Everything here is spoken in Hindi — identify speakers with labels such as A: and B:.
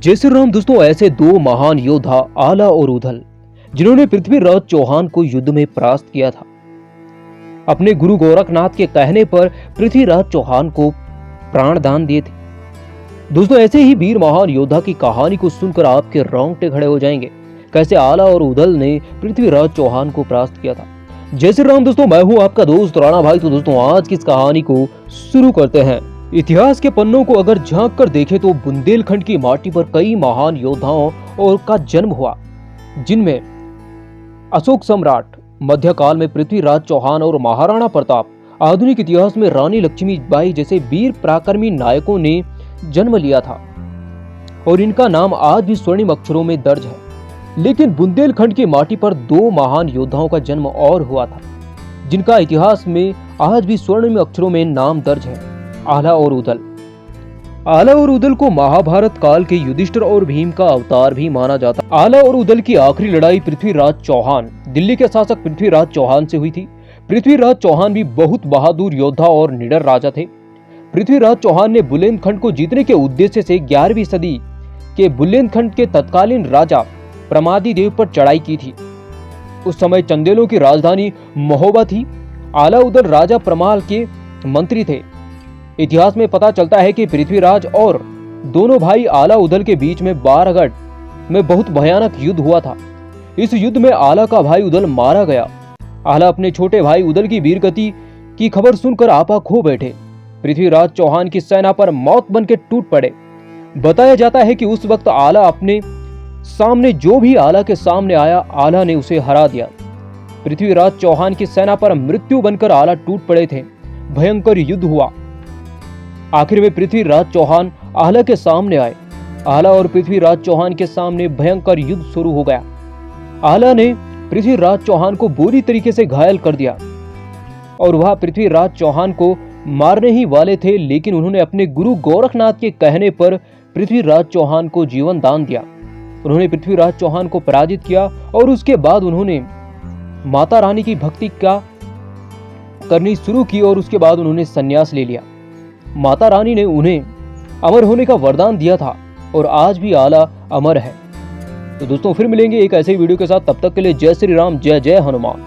A: जय श्री राम दोस्तों। ऐसे दो महान योद्धा आला और उदल जिन्होंने पृथ्वीराज चौहान को युद्ध में परास्त किया था। अपने गुरु गोरखनाथ के कहने पर पृथ्वीराज चौहान को प्राण दान दिए थे। दोस्तों ऐसे ही वीर महान योद्धा की कहानी को सुनकर आपके रोंगटे खड़े हो जाएंगे। कैसे आला और उदल ने पृथ्वीराज चौहान को परास्त किया था। जय श्री राम दोस्तों, मैं हूं आपका दोस्त राणा भाई। तो दोस्तों आज की इस कहानी को शुरू करते हैं। इतिहास के पन्नों को अगर झांक कर देखें तो बुंदेलखंड की माटी पर कई महान योद्धाओं और का जन्म हुआ, जिनमें अशोक सम्राट, मध्यकाल में पृथ्वीराज चौहान और महाराणा प्रताप, आधुनिक इतिहास में रानी लक्ष्मीबाई जैसे वीर पराक्रमी नायकों ने जन्म लिया था और इनका नाम आज भी स्वर्णिम अक्षरों में दर्ज है। लेकिन बुंदेलखंड की माटी पर दो महान योद्धाओं का जन्म और हुआ था, जिनका इतिहास में आज भी स्वर्णिम अक्षरों में नाम दर्ज है, आला और उदल। आला और उदल को महाभारत काल के युधिष्ठिर और भीम का अवतार भी माना जाता। आला और उदल की आखिरी लड़ाई पृथ्वीराज चौहान, दिल्ली के शासक पृथ्वीराज चौहान से हुई थी। पृथ्वीराज चौहान भी बहुत बहादुर योद्धा और निडर राजा थे। पृथ्वीराज चौहान ने बुंदेलखंड को जीतने के उद्देश्य से 11वीं सदी के बुंदेलखंड के तत्कालीन राजा प्रमादीदेव पर चढ़ाई की थी। उस समय चंदेलों की राजधानी महोबा थी। आला उदल राजा प्रमाल के मंत्री थे। इतिहास में पता चलता है कि पृथ्वीराज और दोनों भाई आला उदल के बीच में बारहगढ़ में बहुत भयानक युद्ध हुआ था। इस युद्ध में आला का भाई उदल मारा गया। आला अपने छोटे भाई उदल की वीरगति की खबर सुनकर आपा खो बैठे। पृथ्वीराज चौहान की सेना पर मौत बनके टूट पड़े। बताया जाता है कि उस वक्त आला अपने सामने जो भी आला के सामने आया, आला ने उसे हरा दिया। पृथ्वीराज चौहान की सेना पर मृत्यु बनकर आला टूट पड़े थे। भयंकर युद्ध हुआ। आखिर में पृथ्वीराज चौहान आला के सामने आए। आला और पृथ्वीराज चौहान के सामने भयंकर युद्ध शुरू हो गया। आला ने पृथ्वीराज चौहान को बुरी तरीके से घायल कर दिया और वह पृथ्वीराज चौहान को मारने ही वाले थे, लेकिन उन्होंने अपने गुरु गोरखनाथ के कहने पर पृथ्वीराज चौहान को जीवन दान दिया। उन्होंने पृथ्वीराज चौहान को पराजित किया और उसके बाद उन्होंने माता रानी की भक्ति करनी शुरू की और उसके बाद उन्होंने संन्यास ले लिया। माता रानी ने उन्हें अमर होने का वरदान दिया था और आज भी आला अमर है। तो दोस्तों फिर मिलेंगे एक ऐसे वीडियो के साथ। तब तक के लिए जय श्री राम, जय जय हनुमान।